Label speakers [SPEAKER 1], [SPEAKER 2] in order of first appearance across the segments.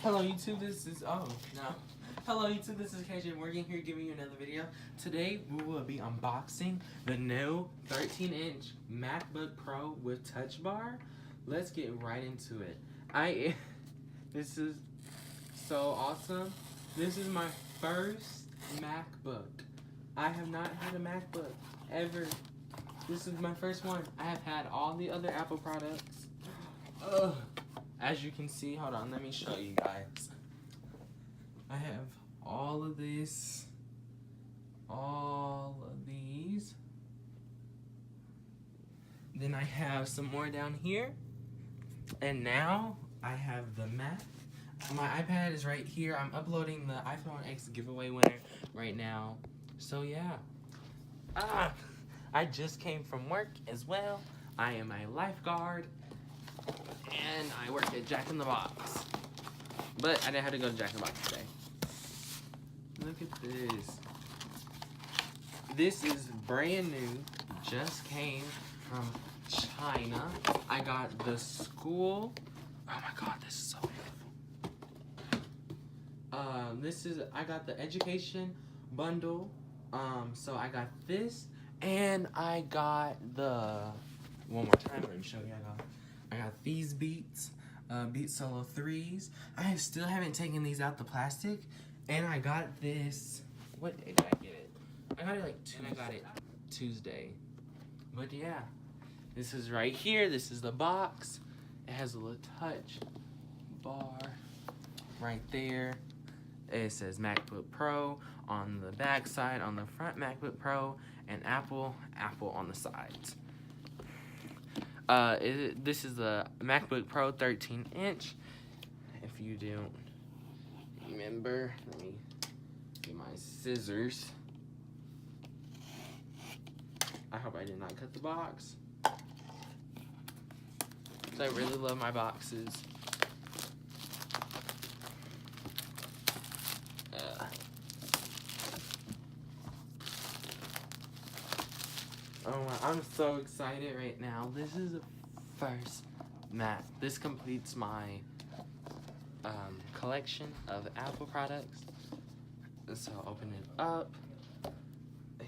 [SPEAKER 1] Hello YouTube, this is, Hello YouTube, this is KJ Morgan here giving you another video. Today we will be unboxing the new 13-inch MacBook Pro with Touch Bar. Let's get right into it. This is so awesome. This is my first MacBook. I have not had a MacBook ever. This is my first one. I have had all the other Apple products. Ugh. As you can see, hold on, let me show you guys. I have all of this, all of these. Then I have some more down here. And now I have the Mac. My iPad is right here. I'm uploading the iPhone X giveaway winner right now. So yeah. I just came from work as well. I am a lifeguard. And I work at Jack in the Box. But I didn't have to go to Jack in the Box today. Look at this. This is brand new. Just came from China. I got the school. Oh my god, this is so beautiful. I got the education bundle. So I got this. And I got the, one more time, let me show you. I got these Beats Solo 3s. I still haven't taken these out the plastic. And I got this, what day did I get it? I got it like Tuesday. But yeah, this is right here. This is the box. It has a little touch bar right there. It says MacBook Pro on the back side, on the front MacBook Pro, and Apple on the sides. This is the MacBook Pro 13-inch. If you don't remember, let me get my scissors. I hope I did not cut the box. I really love my boxes. Oh my, I'm so excited right now. This is the first Mac. This completes my collection of Apple products. So open it up.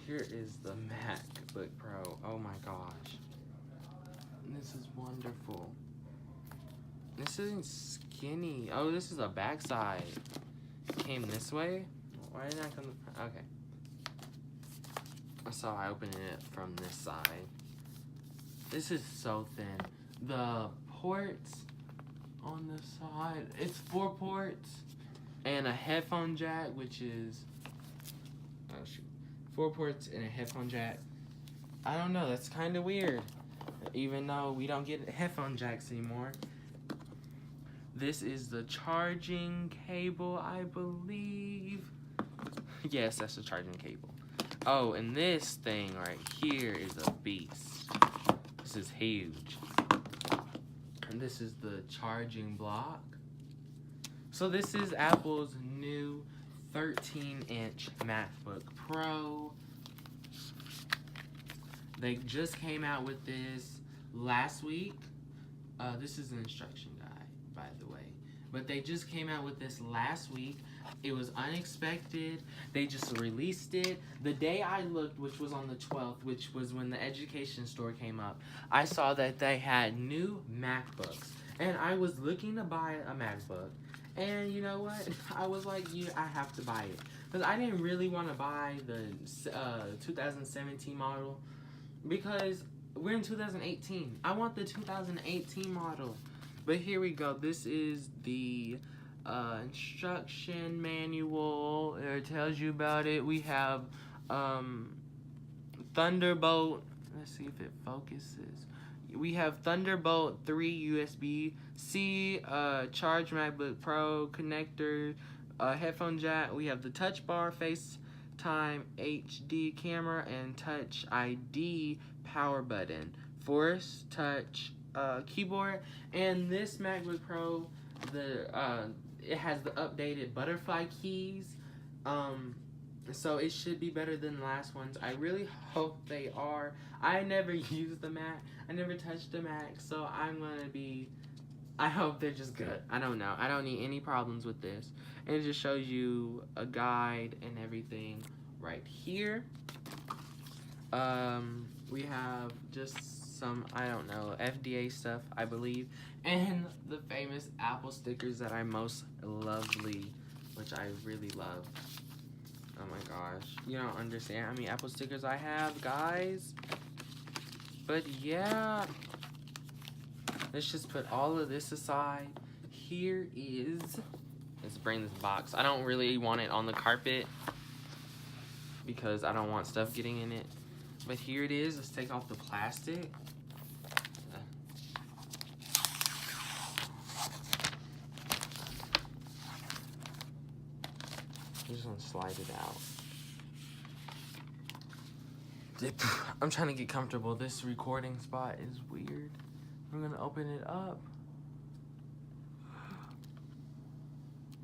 [SPEAKER 1] Here is the MacBook Pro. Oh my gosh. This is wonderful. This isn't skinny. Oh, this is the back side. It came this way? Why did I come the front? Okay. So I opened it from this side. This is so thin. The ports on the side, it's 4 ports and a headphone jack, which is, oh shoot, 4 ports and a headphone jack. I don't know, that's kind of weird, even though we don't get headphone jacks anymore. This is the charging cable, I believe. Yes, that's the charging cable. Oh, and this thing right here is a beast. This is huge. And this is the charging block. So this is Apple's new 13-inch MacBook Pro. They just came out with this last week. This is an instruction guide, by the way. But they just came out with this last week. It was unexpected. They just released it. The day I looked, which was on the 12th, which was when the education store came up, I saw that they had new MacBooks. And I was looking to buy a MacBook. And you know what? I was like, I have to buy it. Because I didn't really want to buy the 2017 model. Because we're in 2018. I want the 2018 model. But here we go. This is the instruction manual. It tells you about it. We have Thunderbolt. Let's see if it focuses. We have Thunderbolt 3 USB-C, charge MacBook Pro connector, headphone jack. We have the touch bar, FaceTime HD camera, and Touch ID power button. Force touch keyboard. And this MacBook Pro, it has the updated butterfly keys, so it should be better than the last ones. I really hope they are. I never used the Mac. I never touched the Mac, so I'm gonna be I hope they're just good. I don't know. I don't need any problems with this. And it just shows you a guide and everything right here. We have just some, I don't know, FDA stuff, I believe. And the famous Apple stickers that I most lovely, which I really love. Oh my gosh. You don't understand how many Apple stickers I have, guys. But yeah. Let's just put all of this aside. Here is, let's bring this box. I don't really want it on the carpet because I don't want stuff getting in it. But here it is. Let's take off the plastic. I'm just gonna slide it out. I'm trying to get comfortable. This recording spot is weird. I'm gonna open it up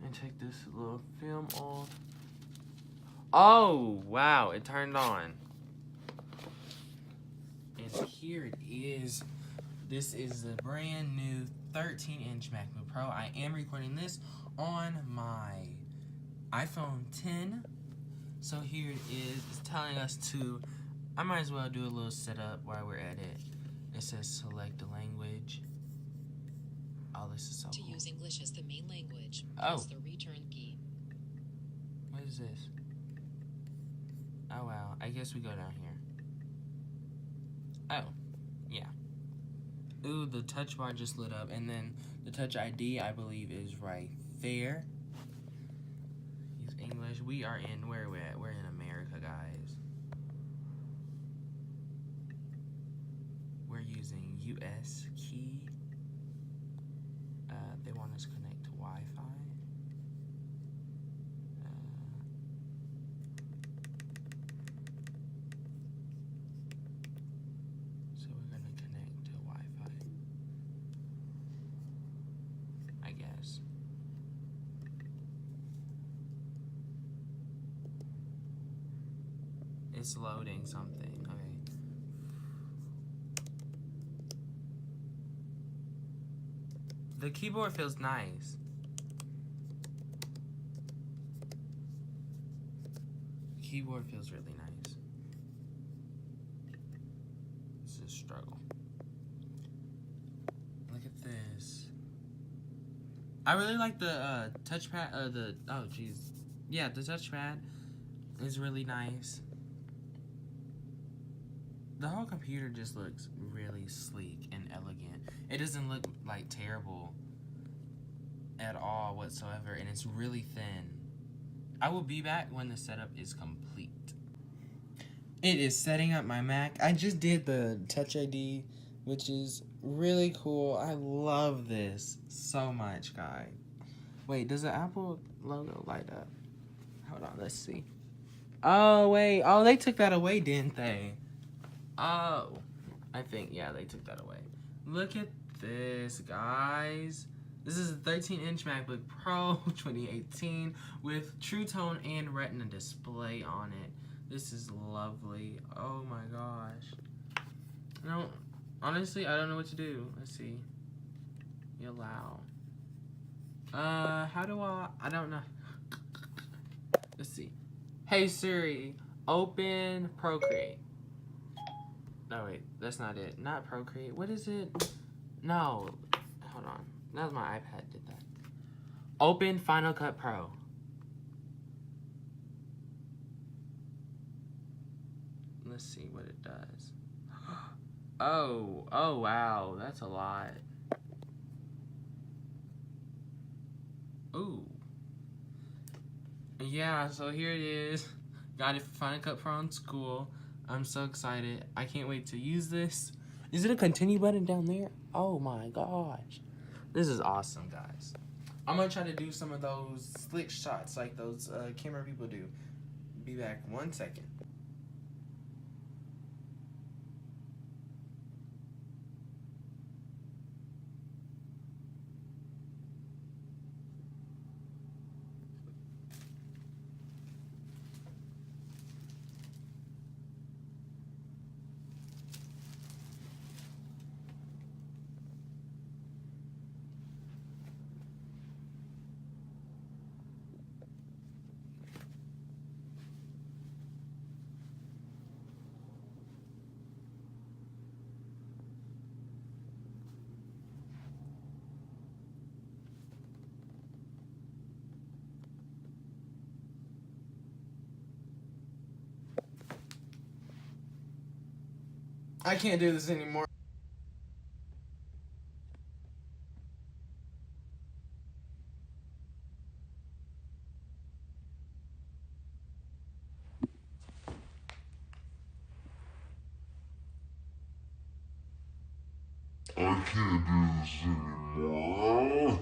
[SPEAKER 1] and take this little film off. Oh, wow, it turned on. And here it is. This is the brand new 13-inch MacBook Pro. I am recording this on my iPhone 10. So here it is. It's telling us to, I might as well do a little setup while we're at it. It says select a language. Oh, this is so cool.
[SPEAKER 2] To use English as the main language,
[SPEAKER 1] Oh.
[SPEAKER 2] press the return key.
[SPEAKER 1] What is this? Oh, wow. I guess we go down here. Oh, yeah. Ooh, the touch bar just lit up. And then the touch ID, I believe, is right there. Use English. We are in, where are we at? We're in America, guys. We're using US key. They want us to connect to Wi-Fi. So we're gonna connect to Wi-Fi, I guess. It's loading something. Okay. The keyboard feels nice. The keyboard feels really nice. This is a struggle. Look at this. I really like the touchpad. Oh jeez. Yeah, the touchpad is really nice. The whole computer just looks really sleek and elegant. It doesn't look like terrible at all whatsoever, and it's really thin. I will be back when the setup is complete. It is setting up my Mac. I just did the Touch ID, which is really cool. I love this so much, guys. Wait, does the Apple logo light up? Hold on, let's see. Oh, wait. Oh, they took that away, didn't they? Oh, I think, yeah, they took that away. Look at this, guys. This is a 13-inch MacBook Pro 2018 with True Tone and Retina display on it. This is lovely. Oh my gosh. Honestly, I don't know what to do. Let's see. You allow. How do I don't know. Let's see. Hey Siri, open Procreate. No, wait, that's not it. Not Procreate. What is it? No. Hold on. That was my iPad did that. Open Final Cut Pro. Let's see what it does. Oh wow. That's a lot. Ooh. Yeah, so here it is. Got it for Final Cut Pro in school. I'm so excited. I can't wait to use this. Is it a continue button down there? Oh my gosh. This is awesome, guys. I'm gonna try to do some of those slick shots like those camera people do. Be back 1 second. I can't do this anymore.
[SPEAKER 3] I can't do this anymore.